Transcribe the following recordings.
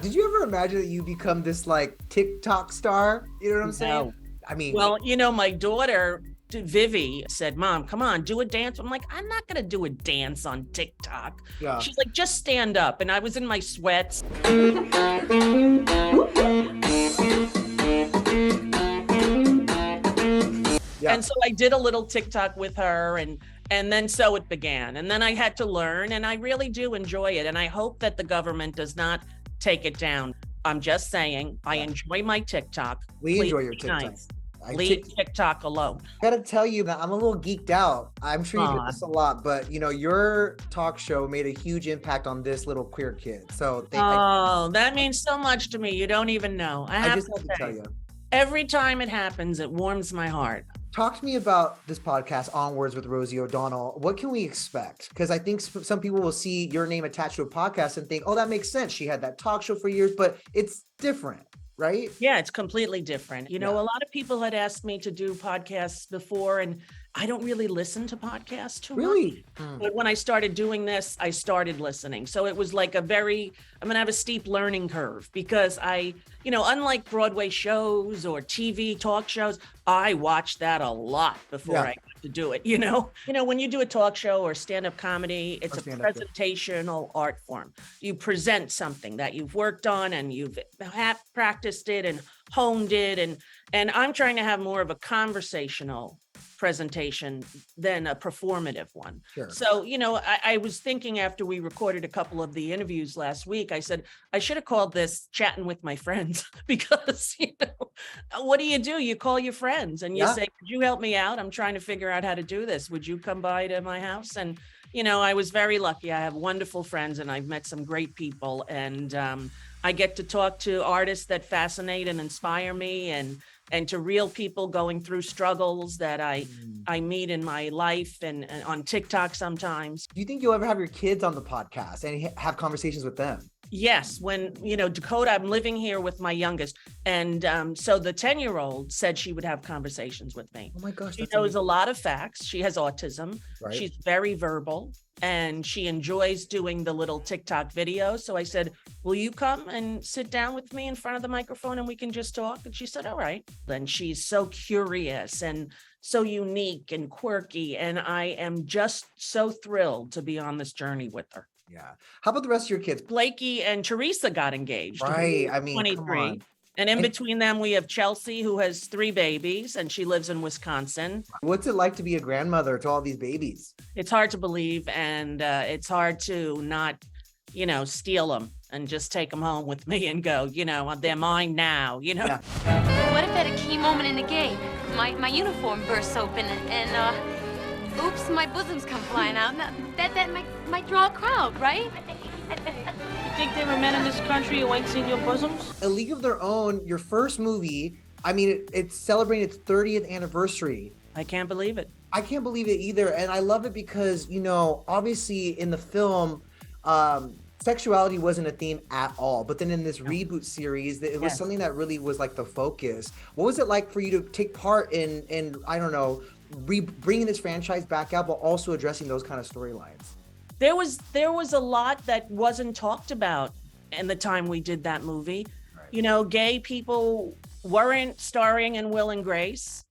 Did you ever imagine that you become this like TikTok star? You know what I'm saying? No. I mean, Well, my daughter, Vivi, said, Mom, come on, do a dance. I'm like, I'm not going to do a dance on TikTok. yeah, She's like, just stand up. And I was in my sweats. yeah. And so I did a little TikTok with her and then so it began. And then I had to learn and I really do enjoy it. And I hope that the government does not take it down. I'm just saying, I enjoy my TikTok. We Please enjoy your be TikTok. nice. Leave TikTok alone. Gotta tell you that I'm a little geeked out. I'm sure you get Aw. this a lot, but your talk show made a huge impact on this little queer kid. So That means so much to me. You don't even know. I I have just to have to tell say, you. every time it happens, it warms my heart. Talk to me about this podcast, Onwards with Rosie O'Donnell. What can we expect? Because I think some people will see your name attached to a podcast and think, oh, that makes sense. She had that talk show for years, but it's different, right? Yeah, it's completely different. A Yeah. lot of people had asked me to do podcasts before, and I don't really listen to podcasts too much. Really? But when I started doing this, I started listening. So it was like I'm going to have a steep learning curve because unlike Broadway shows or TV talk shows, I watched that a lot before I got to do it. When you do a talk show or stand-up comedy, it's a presentational art form. You present something that you've worked on and you've practiced it and honed it. And I'm trying to have more of a conversational presentation than a performative one. Sure. So, I was thinking after we recorded a couple of the interviews last week, I said, I should have called this Chatting with My Friends because, what do? You call your friends and you say, could you help me out? I'm trying to figure out how to do this. Would you come by to my house? And, I was very lucky. I have wonderful friends and I've met some great people and I get to talk to artists that fascinate and inspire me and to real people going through struggles that I meet in my life and on TikTok sometimes. Do you think you'll ever have your kids on the podcast and have conversations with them? Yes, when, Dakota, I'm living here with my youngest. And so the 10-year-old said she would have conversations with me. Oh my gosh. She knows a lot of facts. She has autism. Right. She's very verbal and she enjoys doing the little TikTok videos. So I said, will you come and sit down with me in front of the microphone and we can just talk? And she said, all right. Then she's so curious and so unique and quirky. And I am just so thrilled to be on this journey with her. Yeah. How about the rest of your kids? Blakey and Teresa got engaged. Right. I mean, 23. And in between them, we have Chelsea, who has 3 babies, and she lives in Wisconsin. What's it like to be a grandmother to all these babies? It's hard to believe, and it's hard to not, steal them and just take them home with me and go, they're mine now, Yeah. What if at a key moment in the game, my uniform bursts open and oops, my bosoms come flying out. That might draw a crowd, right? You think there are men in this country who ain't seen your bosoms? A League of Their Own, your first movie, I mean, it's celebrating its 30th anniversary. I can't believe it. I can't believe it either. And I love it because, obviously in the film, sexuality wasn't a theme at all. But then in this reboot series, it was something that really was like the focus. What was it like for you to take part in I don't know, bringing this franchise back out, but also addressing those kind of storylines? There was a lot that wasn't talked about in the time we did that movie. Right. Gay people weren't starring in Will and Grace,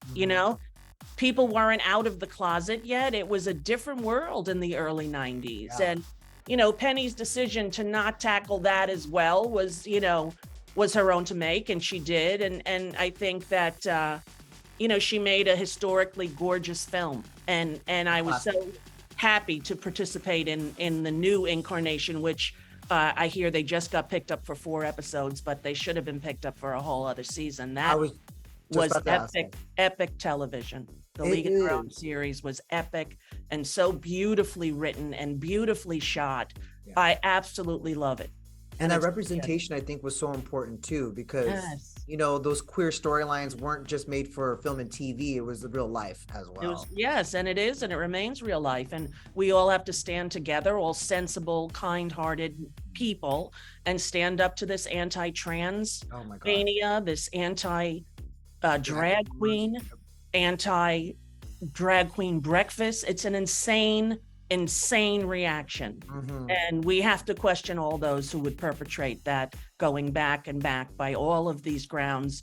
people weren't out of the closet yet. It was a different world in the early 90s. Yeah. And, Penny's decision to not tackle that as well was her own to make, and she did. And I think that, she made a historically gorgeous film. And I was so happy to participate in the new incarnation, which I hear they just got picked up for 4 episodes, but they should have been picked up for a whole other season. That was epic television. The League of Their Own series was epic and so beautifully written and beautifully shot. Yeah. I absolutely love it. And that representation, I think, was so important too, because those queer storylines weren't just made for film and TV; it was the real life as well. And it is, and it remains real life. And we all have to stand together, all sensible, kind-hearted people, and stand up to this anti-trans mania, this anti-drag queen, anti-drag queen breakfast. It's an insane insane reaction. And we have to question all those who would perpetrate that, going back and back by all of these grounds,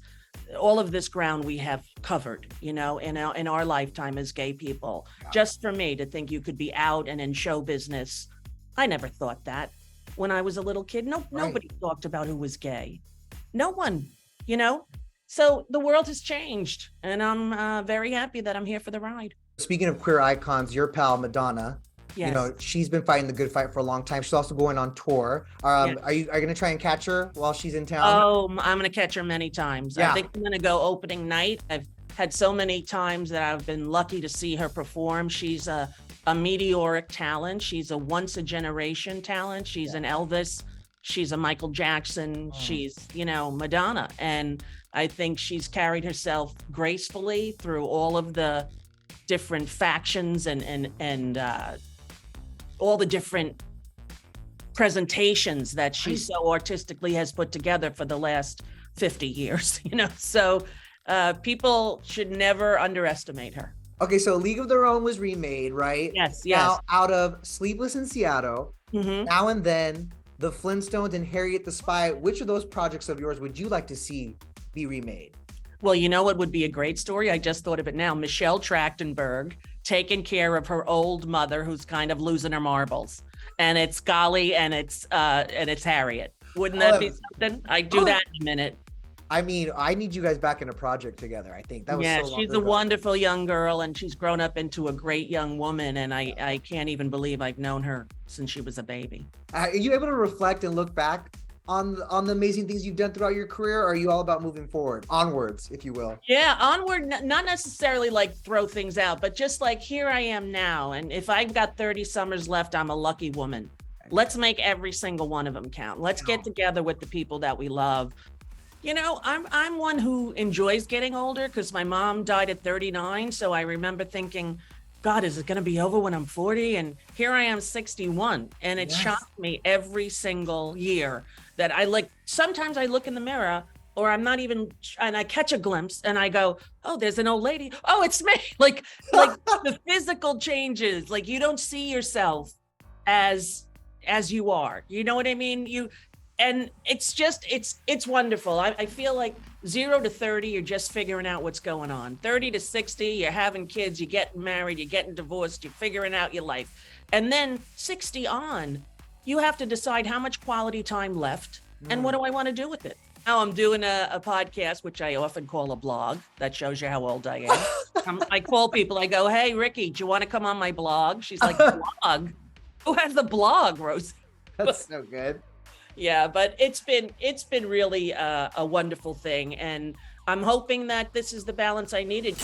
all of this ground we have covered, you know, in our lifetime as gay people. Just for me to think you could be out and in show business, I never thought that. When I was a little kid, nobody talked about who was gay. No one, you know? So the world has changed, and I'm very happy that I'm here for the ride. Speaking of queer icons, your pal Madonna, Yes. you know, she's been fighting the good fight for a long time. She's also going on tour. Are you going to try and catch her while she's in town? Oh, I'm going to catch her many times. I think I'm going to go opening night. I've had so many times that I've been lucky to see her perform. She's a meteoric talent. She's a once a generation talent. She's an Elvis. She's a Michael Jackson. She's, you know, Madonna. And I think she's carried herself gracefully through all of the different factions and all the different presentations that she so artistically has put together for the last 50 years, you know? So people should never underestimate her. Okay, so League of Their Own was remade, right? Yes. Now, out of Sleepless in Seattle, Now and Then, The Flintstones, and Harriet the Spy, which of those projects of yours would you like to see be remade? Well, you know what would be a great story? I just thought of it now. Michelle Trachtenberg taking care of her old mother who's kind of losing her marbles. And it's Golly and it's Harriet. Wouldn't that be something? I'd do that in a minute. I mean, I need you guys back in a project together. I think that was so long she's ago. a wonderful young girl, and she's grown up into a great young woman. And I can't even believe I've known her since she was a baby. Are you able to reflect and look back on the amazing things you've done throughout your career, or are you all about moving forward, onwards, if you will? Yeah, onward, not necessarily like throw things out, but just like here I am now. And if I've got 30 summers left, I'm a lucky woman. Let's make every single one of them count. Let's get together with the people that we love. You know, I'm one who enjoys getting older because my mom died at 39. So I remember thinking, God, is it going to be over when I'm 40? And here I am 61. And it shocked me every single year that sometimes I look in the mirror, or I'm not even, and I catch a glimpse and I go, oh, there's an old lady. Oh, it's me. Like the physical changes, like you don't see yourself as you are, you know what I mean? And it's just, it's wonderful. I feel like 0 to 30, you're just figuring out what's going on. 30 to 60, you're having kids, you're getting married, you're getting divorced, you're figuring out your life. And then 60 on, you have to decide how much quality time left and what do I want to do with it? Now I'm doing a podcast, which I often call a blog. That shows you how old I am. I call people, I go, hey, Ricky, do you want to come on my blog? She's like, blog? Who has the blog, Rosie? That's so good. Yeah, but it's been really a wonderful thing. And I'm hoping that this is the balance I needed.